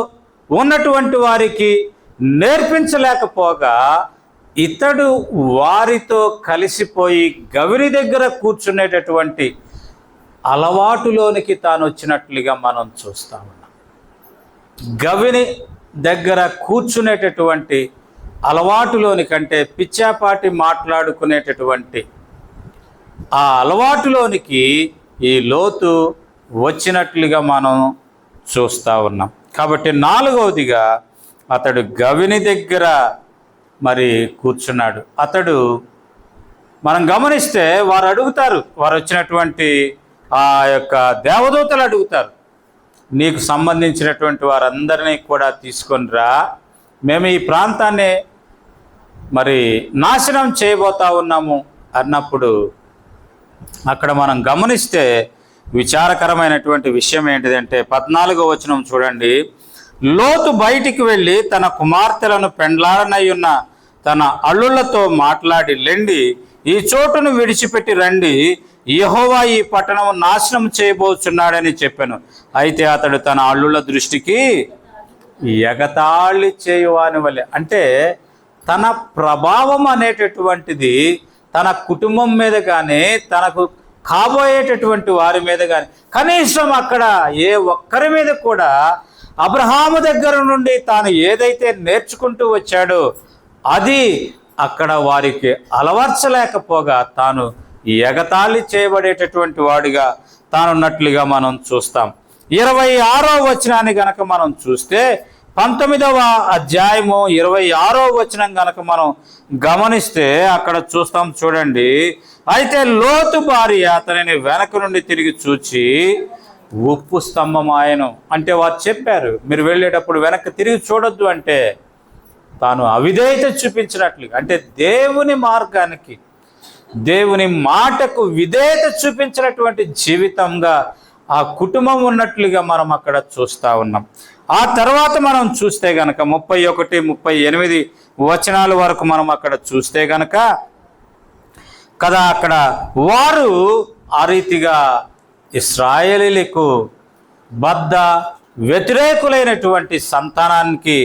ఉన్నటువంటి వారికి నేర్పించలేకపోగా ఇతడు వారితో కలిసిపోయి గవిని దగ్గర కూర్చునేటటువంటి అలవాటులోనికి తాను వచ్చినట్లుగా మనం చూస్తా ఉన్నాం. గవిని దగ్గర కూర్చునేటటువంటి అలవాటులోని కంటే పిచ్చాపాటి మాట్లాడుకునేటటువంటి ఆ అలవాటులోనికి ఈ లోతు వచ్చినట్లుగా మనం చూస్తూ ఉన్నాం. కాబట్టి నాలుగవదిగా అతడు గవిని దగ్గర మరి కూర్చున్నాడు. అతడు మనం గమనిస్తే వారు అడుగుతారు, వారు వచ్చినటువంటి ఆ యొక్క దేవదూతలు అడుగుతారు, నీకు సంబంధించినటువంటి వారందరినీ కూడా తీసుకొని రా, మేము ఈ ప్రాంతాన్ని మరి నాశనం చేయబోతా ఉన్నాము అన్నప్పుడు అక్కడ మనం గమనిస్తే విచారకరమైనటువంటి విషయం ఏంటిదంటే 14వ వచనం చూడండి. లోతు బయటికి వెళ్ళి తన కుమార్తెలను పెండ్లాడనయ్యున్న తన అల్లుళ్లతో మాట్లాడి, లెండి ఈ చోటును విడిచిపెట్టి రండి, యెహోవా ఈ పట్టణం నాశనం చేయబోతున్నాడని చెప్పాను. అయితే అతడు తన అల్లుళ్ళ దృష్టికి ఎగతాళి చేయువాని వలె, అంటే తన ప్రభావం అనేటటువంటిది తన కుటుంబం మీద కానీ తనకు కాబోయేటటువంటి వారి మీద కానీ కనీసం అక్కడ ఏ ఒక్కరి మీద కూడా అబ్రహాము దగ్గర నుండి తాను ఏదైతే నేర్చుకుంటూ వచ్చాడో అది అక్కడ వారికి అలవర్చలేకపోగా తాను ఎగతాళి చేయబడేటటువంటి వాడిగా తానున్నట్లుగా మనం చూస్తాం. 26వ వచనాన్ని గనక మనం చూస్తే 19వ అధ్యాయము 26వ వచనం గనక మనం గమనిస్తే అక్కడ చూస్తాం చూడండి. అయితే లోతు భార్య అతనిని వెనక నుండి తిరిగి చూచి ఉప్పు స్తంభమాయను, అంటే వారు చెప్పారు మీరు వెళ్ళేటప్పుడు వెనక్కి తిరిగి చూడొద్దు, అంటే తాను అవిధేయత చూపించినట్లుగా, అంటే దేవుని మార్గానికి దేవుని మాటకు విధేయత చూపించినటువంటి జీవితంగా ఆ కుటుంబం ఉన్నట్లుగా మనం అక్కడ చూస్తూ ఉన్నాం. ఆ తర్వాత మనం చూస్తే గనక 31, 38 వచనాల వరకు మనం అక్కడ చూస్తే గనక కదా అక్కడ వారు ఆ రీతిగా ఇశ్రాయేలీలకు బద్ధ వ్యతిరేకులైనటువంటి సంతానానికి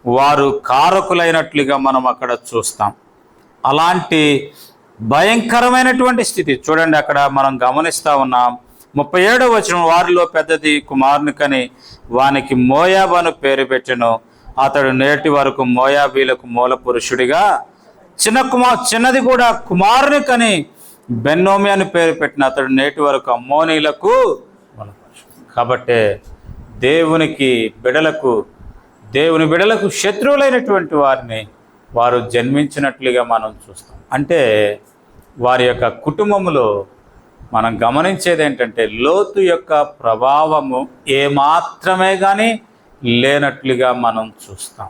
వారు కారకులైనట్లుగా మనం అక్కడ చూస్తాం. అలాంటి భయంకరమైనటువంటి స్థితి చూడండి అక్కడ మనం గమనిస్తూ ఉన్నాం. 37వ వచనం, వారిలో పెద్దది కుమారుని కని వానికి మోయాబు అని పేరు పెట్టెను. అతడు నేటి వరకు మోయాబీలకు మూల పురుషుడిగా, చిన్నది కూడా కుమారుని కని బెన్నోమి అని పేరు పెట్టిన అతడు నేటి వరకు అమ్మోనీలకు మూల పురుషుడు. కాబట్టి దేవుని బిడలకు శత్రువులైనటువంటి వారిని వారు జన్మించినట్లుగా మనం చూస్తాం. అంటే వారి యొక్క కుటుంబంలో మనం గమనించేది ఏంటంటే లోతు యొక్క ప్రభావము ఏమాత్రమే కానీ లేనట్లుగా మనం చూస్తాం.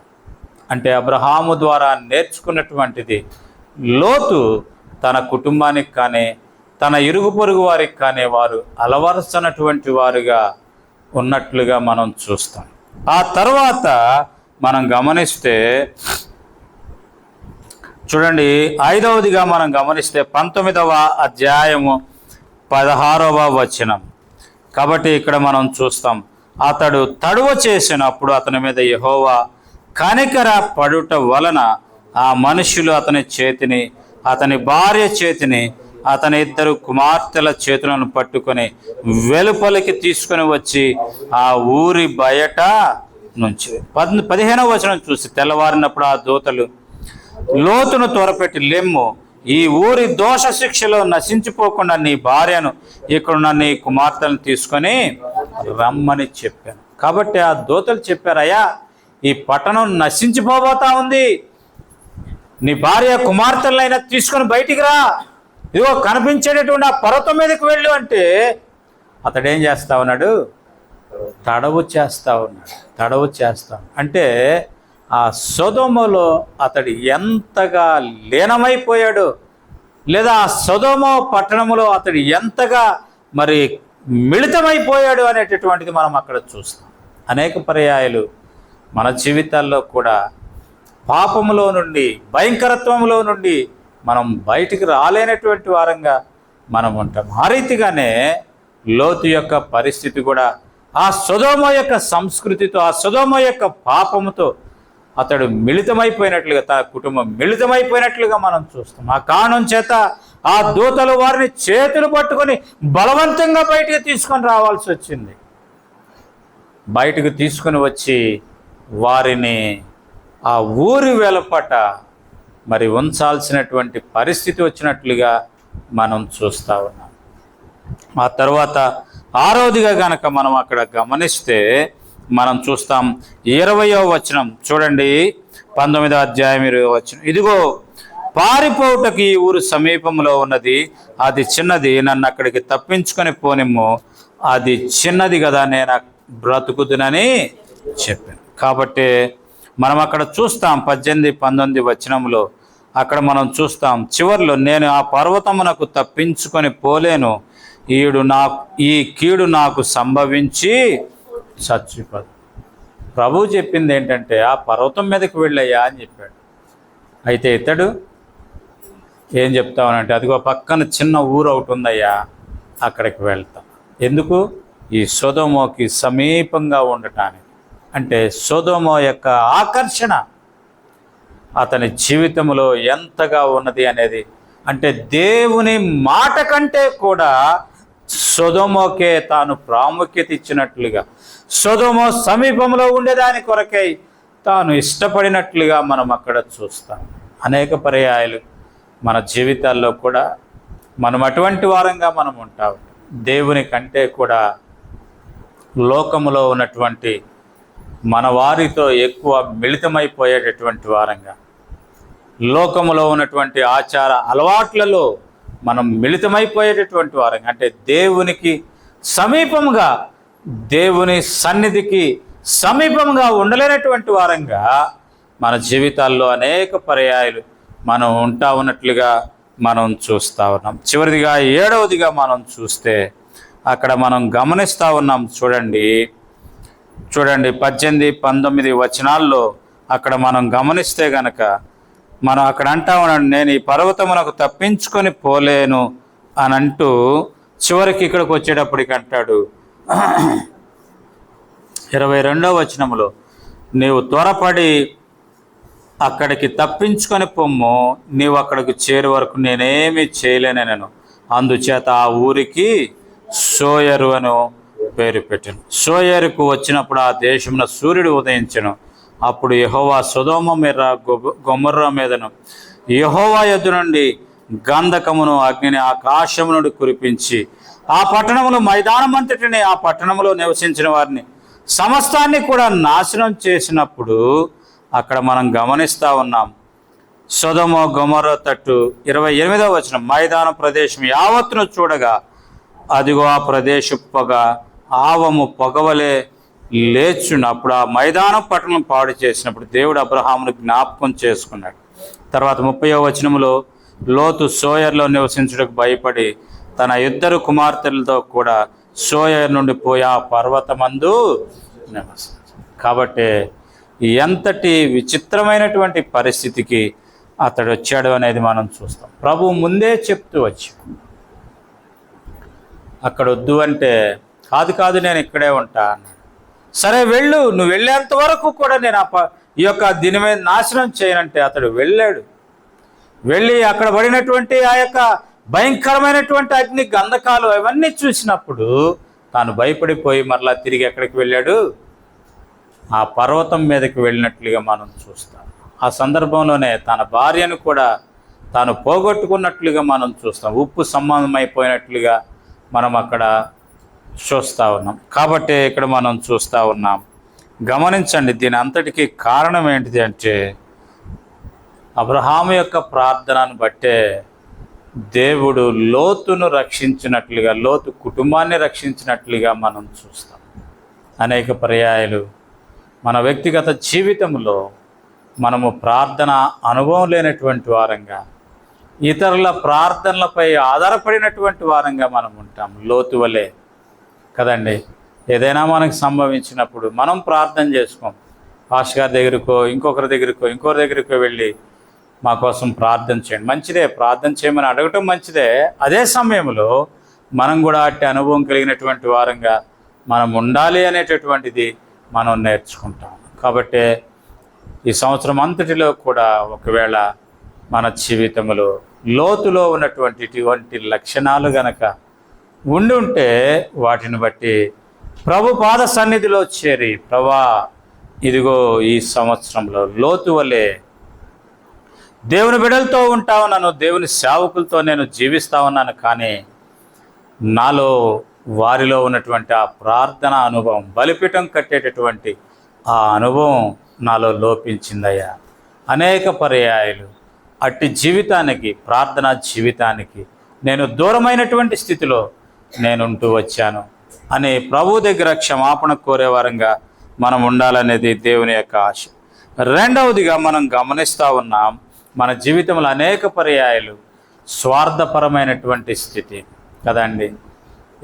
అంటే అబ్రహాము ద్వారా నేర్చుకున్నటువంటిది లోతు తన కుటుంబానికి కానీ తన ఇరుగు పొరుగు వారికి కానీ వారు అలవరచనటువంటి వారుగా ఉన్నట్లుగా మనం చూస్తాం. ఆ తర్వాత మనం గమనిస్తే చూడండి 5వదిగా మనం గమనిస్తే 19వ అధ్యాయము 16వ వచనం. కాబట్టి ఇక్కడ మనం చూస్తాం, అతడు తడువ చేసినప్పుడు అతని మీద యెహోవా కనికర పడుట వలన ఆ మనుష్యులు అతని చేతిని, అతని భార్య చేతిని, అతని 2 కుమార్తెల చేతులను పట్టుకొని వెలుపలికి తీసుకొని వచ్చి ఆ ఊరి బయట నుంచి 15వ వచనం చూసి, తెల్లవారినప్పుడు ఆ దూతలు లోతును త్వరపెట్టి, లెమ్ము ఈ ఊరి దోష శిక్షలో నశించిపోకుండా నీ భార్యను ఇక్కడున్న నీ కుమార్తెలను తీసుకొని రమ్మని చెప్పాను. కాబట్టి ఆ దూతలు చెప్పారు, అయ్యా ఈ పట్టణం నశించిపోబోతా ఉంది, నీ భార్య కుమార్తెలైనా తీసుకొని బయటికి రా, ఇదిగో కనిపించేటటువంటి ఆ పర్వతం మీదకి వెళ్ళు అంటే అతడు ఏం చేస్తా ఉన్నాడు? తడవు చేస్తా అంటే ఆ సొదొమలో అతడు ఎంతగా లీనమైపోయాడు, లేదా ఆ సొదొమ పట్టణంలో అతడు ఎంతగా మరి మిళితమైపోయాడు అనేటటువంటిది మనం అక్కడ చూస్తాం. అనేక పర్యాయాలు మన జీవితాల్లో కూడా పాపములో నుండి, భయంకరత్వంలో నుండి మనం బయటికి రాలేనటువంటి వారంగా మనం ఉంటాం. ఆ రీతిగానే లోతు యొక్క పరిస్థితి కూడా ఆ సొదొమ యొక్క సంస్కృతితో, ఆ సొదొమ యొక్క పాపముతో అతడు మిళితమైపోయినట్లుగా, తన కుటుంబం మిళితమైపోయినట్లుగా మనం చూస్తాం. ఆ కారణం చేత ఆ దూతలు వారిని చేతులు పట్టుకొని బలవంతంగా బయటకు తీసుకొని రావాల్సి వచ్చింది. బయటకు తీసుకొని వచ్చి వారిని ఆ ఊరి వెలుపట మరి ఉంచాల్సినటువంటి పరిస్థితి వచ్చినట్లుగా మనం చూస్తూ ఉన్నాం. ఆ తర్వాత 6వదిగా గనక మనం అక్కడ గమనిస్తే మనం చూస్తాం 20వ వచనం చూడండి, 19వ అధ్యాయం 20వ వచనం. ఇదిగో పారిపోవుటకు ఈ ఊరు సమీపంలో ఉన్నది, అది చిన్నది, నన్ను అక్కడికి తప్పించుకొని పోనిమ్ము, అది చిన్నది కదా, నేను బ్రతుకుదునని చెప్పాను. కాబట్టి మనం అక్కడ చూస్తాం 18, 19 వచనంలో అక్కడ మనం చూస్తాం చివర్లో, నేను ఆ పర్వతమునకు తప్పించుకొని పోలేను, ఈ కీడు నాకు సంభవించి చచ్చిపోదు. ప్రభువు చెప్పింది ఏంటంటే ఆ పర్వతం మీదకి వెళ్ళయ్యా అని చెప్పాడు. అయితే ఇతడు ఏం చెప్తామనంటే, అదిగో పక్కన చిన్న ఊరు ఒకటి ఉందయ్యా, అక్కడికి వెళ్తాం. ఎందుకు? ఈ సొదొమకి సమీపంగా ఉండటానికి. అంటే సొదొమ యొక్క ఆకర్షణ అతని జీవితంలో ఎంతగా ఉన్నది అనేది, అంటే దేవుని మాట కంటే కూడా సొదొమకే తాను ప్రాముఖ్యత ఇచ్చినట్లుగా, సొదొమ సమీపంలో ఉండేదాని కొరకై తాను ఇష్టపడినట్లుగా మనం అక్కడ చూస్తాం. అనేక పర్యాయాలు మన జీవితాల్లో కూడా మనం అటువంటి వారంగా మనం ఉంటాం. దేవుని కంటే కూడా లోకములో ఉన్నటువంటి మన వారితో ఎక్కువ మిళితమైపోయేటటువంటి వారంగా, లోకములో ఉన్నటువంటి ఆచార అలవాట్లలో మనం మిళితమైపోయేటటువంటి వారంగా, అంటే దేవునికి సమీపంగా, దేవుని సన్నిధికి సమీపంగా ఉండలేనటువంటి వారంగా మన జీవితాల్లో అనేక పర్యాయాలు మనం ఉంటా ఉన్నట్లుగా మనం చూస్తూ ఉన్నాం. చివరిదిగా 7వదిగా మనం చూస్తే అక్కడ మనం గమనిస్తూ ఉన్నాం. చూడండి 18, 19 వచనాల్లో అక్కడ మనం గమనిస్తే గనక మనం అక్కడ అంటా ఉన్నాడు, నేను ఈ పర్వతమునకు తప్పించుకొని పోలేను అని అంటూ చివరికి ఇక్కడికి వచ్చేటప్పటికి అంటాడు 22వ వచనంలో, నీవు త్వరపడి అక్కడికి తప్పించుకొని పొమ్ము, నీవు అక్కడికి చేరే వరకు నేనేమీ చేయలేనను. అందుచేత ఆ ఊరికి సోయరు అని పేరు పెట్టాను. సోయరుకు వచ్చినప్పుడు ఆ దేశమున సూర్యుడు ఉదయించెను. అప్పుడు యెహోవా సొదొమ మీద గొమొర్రా మీదను యెహోవా యొద్ద నుండి గంధకమును అగ్నిని ఆకాశము నుండి కురిపించి ఆ పట్టణములో మైదానమంతటిని, ఆ పట్టణంలో నివసించిన వారిని సమస్తాన్ని కూడా నాశనం చేసినప్పుడు అక్కడ మనం గమనిస్తూ ఉన్నాం. సొదొమ గొమొర్రా తట్టు 28వ వచనం, మైదాన ప్రదేశం యావత్తును చూడగా అదిగో ఆ ప్రదేశ పొగ ఆవము పొగవలే లేచున్నప్పుడు ఆ మైదానం పట్టణం పాడు చేసినప్పుడు దేవుడు అబ్రహామును జ్ఞాపకం చేసుకున్నాడు. తర్వాత 30వ వచనంలో, లోతు సోయర్లో నివసించుటకు భయపడి తన 2 కుమార్తెలతో కూడా సోయర్ నుండి పోయి ఆ పర్వతమందు నివసించాడు. కాబట్టి ఎంతటి విచిత్రమైనటువంటి పరిస్థితికి అతడు వచ్చాడు అనేది మనం చూస్తాం. ప్రభు ముందే చెప్తూ వచ్చాడు, అక్కడ వద్దు అంటే కాదు నేను ఇక్కడే ఉంటా అన్నాడు. సరే వెళ్ళు, నువ్వు వెళ్ళేంత వరకు కూడా నేను ఈ యొక్క దీని మీద నాశనం చేయనంటే అతడు వెళ్ళాడు. వెళ్ళి అక్కడ పడినటువంటి ఆ యొక్క భయంకరమైనటువంటి అగ్ని గంధకాలు అవన్నీ చూసినప్పుడు తాను భయపడిపోయి మరలా తిరిగి ఎక్కడికి వెళ్ళాడు? ఆ పర్వతం మీదకి వెళ్ళినట్లుగా మనం చూస్తాం. ఆ సందర్భంలోనే తన భార్యను కూడా తాను పోగొట్టుకున్నట్లుగా మనం చూస్తాం. ఉప్పు సంబంధమైపోయినట్లుగా మనం అక్కడ చూస్తూ ఉన్నాం. కాబట్టి ఇక్కడ మనం చూస్తూ ఉన్నాం. గమనించండి, దీని అంతటికీ కారణం ఏంటిది అంటే అబ్రహాము యొక్క ప్రార్థనను బట్టే దేవుడు లోతును రక్షించినట్లుగా, లోతు కుటుంబాన్ని రక్షించినట్లుగా మనం చూస్తాం. అనేక పర్యాయాలు మన వ్యక్తిగత జీవితంలో మనము ప్రార్థన అనుభవం లేనటువంటి వారంగా, ఇతరుల ప్రార్థనలపై ఆధారపడినటువంటి వారంగా మనం ఉంటాం. లోతు వలె కదండి. ఏదైనా మనకు సంభవించినప్పుడు మనం ప్రార్థన చేసుకోం. పాస్టర్ గారి దగ్గరకో ఇంకొకరి దగ్గరకో వెళ్ళి మా కోసం ప్రార్థన చేయండి. మంచిదే, ప్రార్థన చేయమని అడగటం మంచిదే. అదే సమయంలో మనం కూడా అట్టి అనుభవం కలిగినటువంటి వారంగా మనం ఉండాలి అనేటటువంటిది మనం నేర్చుకుంటాం. కాబట్టి ఈ సంవత్సరం అంతటిలో కూడా ఒకవేళ మన జీవితంలో లోతులో ఇటువంటి లక్షణాలు గనక ఉండి ఉంటే వాటిని బట్టి ప్రభు పాద సన్నిధిలో చేరి, ప్రభా ఇదిగో ఈ సంవత్సరంలో లోతు వలె దేవుని బిడ్డలతో ఉంటా ఉన్నాను, దేవుని సేవకులతో నేను జీవిస్తూ ఉన్నాను, కానీ నాలో వారిలో ఉన్నటువంటి ఆ ప్రార్థన అనుభవం, బలిపీఠం కట్టేటటువంటి ఆ అనుభవం నాలో లోపించిందయ్యా. అనేక పర్యాయాలు అట్టి జీవితానికి, ప్రార్థనా జీవితానికి నేను దూరమైనటువంటి స్థితిలో నేనుంటూ వచ్చాను అని ప్రభు దగ్గర క్షమాపణ కోరేవారంగా మనం ఉండాలనేది దేవుని యొక్క ఆశ. రెండవదిగా మనం గమనిస్తూ ఉన్నాం, మన జీవితంలో అనేక పర్యాయాలు స్వార్థపరమైనటువంటి స్థితి కదండి.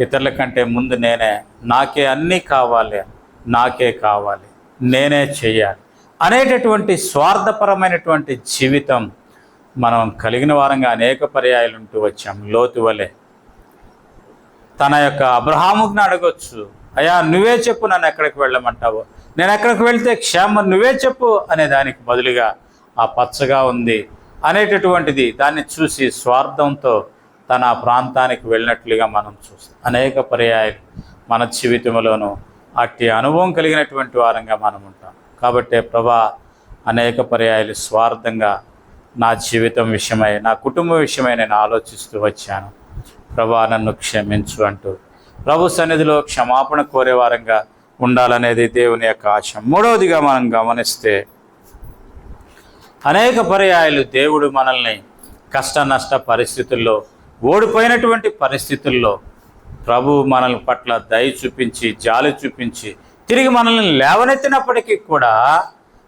ఇతరుల కంటే ముందు నేనే, నాకే అన్నీ కావాలి, నాకే కావాలి, నేనే చెయ్యాలి అనేటటువంటి స్వార్థపరమైనటువంటి జీవితం మనం కలిగిన వారంగా అనేక పర్యాయాలు ఉంటూ వచ్చాం. లోతు వలె తన యొక్క అబ్రహాముని అడగొచ్చు, అయ్యా నువ్వే చెప్పు, నన్ను ఎక్కడికి వెళ్ళమంటావు, నేను ఎక్కడికి వెళ్తే క్షేమం నువ్వే చెప్పు అనే దానికి బదులుగా ఆ పచ్చగా ఉంది అనేటటువంటిది దాన్ని చూసి స్వార్థంతో తన ప్రాంతానికి వెళ్ళినట్లుగా మనం చూస్తాం. అనేక పర్యాయాలు మన జీవితంలోనూ అట్టి అనుభవం కలిగినటువంటి వారంగా మనం ఉంటాం. కాబట్టి ప్రభా, అనేక పర్యాయాలు స్వార్థంగా నా జీవితం విషయమై, నా కుటుంబం విషయమై నేను ఆలోచిస్తూ వచ్చాను, ప్రభా నన్ను క్షమించు అంటూ ప్రభు సన్నిధిలో క్షమాపణ కోరేవారంగా ఉండాలనేది దేవుని యొక్క ఆశ. మూడవదిగా మనం గమనిస్తే, అనేక పర్యాయాలు దేవుడు మనల్ని కష్ట నష్ట పరిస్థితుల్లో, ఓడిపోయినటువంటి పరిస్థితుల్లో ప్రభు మనల్ని పట్ల దయ చూపించి, జాలి చూపించి తిరిగి మనల్ని లేవనెత్తినప్పటికీ కూడా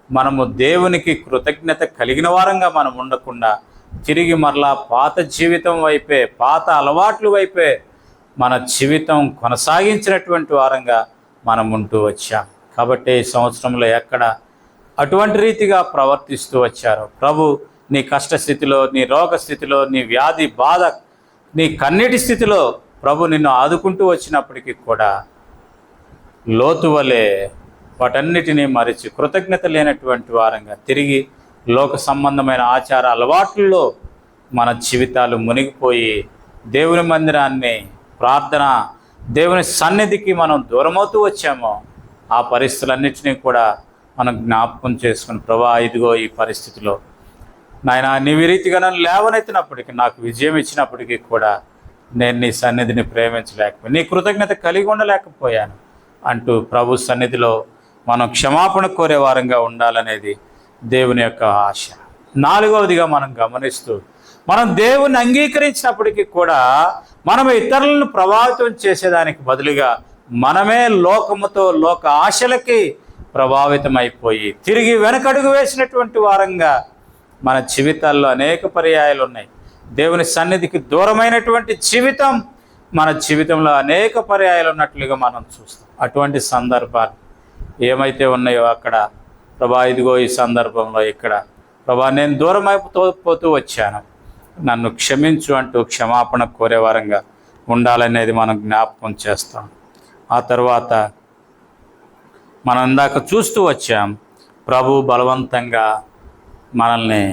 మనము దేవునికి కృతజ్ఞత కలిగిన వారంగా మనం ఉండకుండా తిరిగి మరలా పాత జీవితం వైపే, పాత అలవాట్ల వైపే మన జీవితం కొనసాగించినటువంటి వారంగా మనం ఉంటూ వచ్చాం. కాబట్టి ఈ సంవత్సరంలో ఎక్కడ అటువంటి రీతిగా ప్రవర్తిస్తూ వచ్చారో ప్రభు నీ కష్టస్థితిలో, నీ రోగ స్థితిలో, నీ వ్యాధి బాధ, నీ కన్నీటి స్థితిలో ప్రభు నిన్ను ఆదుకుంటూ వచ్చినప్పటికీ కూడా లోతు వలె వాటన్నిటినీ మరిచి కృతజ్ఞత లేనటువంటి వారంగా తిరిగి లోక సంబంధమైన ఆచార అలవాట్లలో మన జీవితాలు మునిగిపోయి దేవుని మందిరాన్ని, ప్రార్థన, దేవుని సన్నిధికి మనం దూరమవుతూ వచ్చామో ఆ పరిస్థితులన్నింటినీ కూడా మనం జ్ఞాపకం చేసుకుని, ప్రభా ఇదిగో ఈ పరిస్థితిలో నాయన నీవు ఈ రీతిగా నన్ను లేవనెత్తినప్పటికీ, నాకు విజయం ఇచ్చినప్పటికీ కూడా నేను నీ సన్నిధిని ప్రేమించలేకపోయాను, నీ కృతజ్ఞత కలిగి ఉండలేకపోయాను అంటూ ప్రభు సన్నిధిలో మనం క్షమాపణ కోరే వారంగా ఉండాలనేది దేవుని యొక్క ఆశ. నాలుగవదిగా మనం గమనిస్తూ, మనం దేవుని అంగీకరించినప్పటికీ కూడా మనం ఇతరులను ప్రభావితం చేసేదానికి బదులుగా మనమే లోకముతో, లోక ఆశలకి ప్రభావితమైపోయి తిరిగి వెనకడుగు వేసినటువంటి వారంగా మన జీవితాల్లో అనేక పర్యాయాలు ఉన్నాయి. దేవుని సన్నిధికి దూరమైనటువంటి జీవితం మన జీవితంలో అనేక పర్యాయాలు ఉన్నట్లుగా మనం చూస్తాం. అటువంటి సందర్భాలు ఏమైతే ఉన్నాయో అక్కడ ప్రభా ఇదిగో ఈ సందర్భంలో ఇక్కడ ప్రభా నేను దూరం అయిపోతూ వచ్చాను, నన్ను క్షమించు అంటూ క్షమాపణ కోరేవారంగా ఉండాలనేది మనం జ్ఞాపకం చేస్తాం. ఆ తర్వాత మనం ఇందాక చూస్తూ వచ్చాం, ప్రభు బలవంతంగా మనల్ని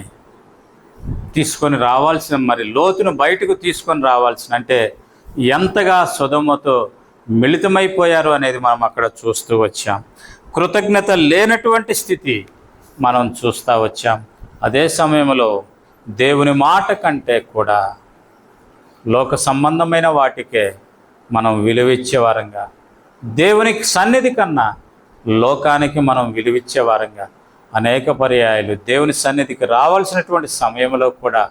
తీసుకొని రావాల్సిన, మరి లోతును బయటకు తీసుకొని రావాల్సిన, అంటే ఎంతగా సొదొమతో మిళితమైపోయారు అనేది మనం అక్కడ చూస్తూ వచ్చాం. కృతజ్ఞత లేనటువంటి స్థితి మనం చూస్తూ వచ్చాం. అదే సమయంలో దేవుని మాట కంటే కూడా లోక సంబంధమైన వాటికే మనం విలువిచ్చే వారంగా, దేవునికి సన్నిధి కన్నా లోకానికి మనం విలువిచ్చే వారంగా అనేక పర్యాయాలు దేవుని సన్నిధికి రావాల్సినటువంటి సమయంలో కూడా,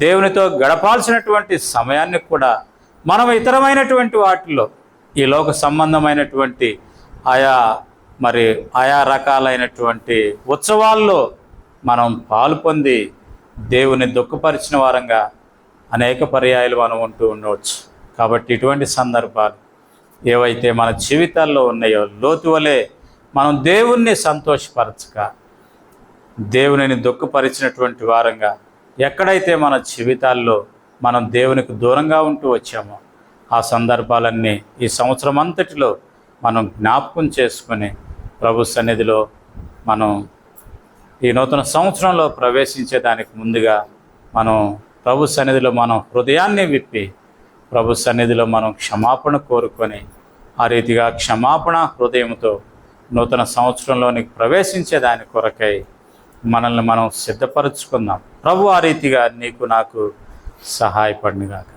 దేవునితో గడపాల్సినటువంటి సమయాన్ని కూడా మనం ఇతరమైనటువంటి వాటిలో, ఈ లోక సంబంధమైనటువంటి ఆయా రకాలైనటువంటి ఉత్సవాల్లో మనం పాలు పొంది దేవుని దుఃఖపరిచిన వారంగా అనేక పర్యాయాలు మనం ఉంటూ ఉండవచ్చు. కాబట్టి ఇటువంటి సందర్భాలు ఏవైతే మన జీవితాల్లో ఉన్నాయో, లోతు వలె మనం దేవుణ్ణి సంతోషపరచక దేవునిని దుఃఖపరిచినటువంటి వారంగా ఎక్కడైతే మన జీవితాల్లో మనం దేవునికి దూరంగా ఉంటూ వచ్చామో, ఆ సందర్భాలన్నీ ఈ సంవత్సరం అంతటిలో మనం జ్ఞాపకం చేసుకుని ప్రభు సన్నిధిలో మనం ఈ నూతన సంవత్సరంలో ప్రవేశించేదానికి ముందుగా మనం ప్రభు సన్నిధిలో మనం హృదయాన్ని విప్పి ప్రభు సన్నిధిలో మనం క్షమాపణ కోరుకొని, ఆ రీతిగా క్షమాపణ హృదయంతో నూతన సంవత్సరంలోనికి ప్రవేశించేదాని కొరకై మనల్ని మనం సిద్ధపరచుకుందాం. ప్రభు ఆ రీతిగా నీకు నాకు సహాయపడినగాక.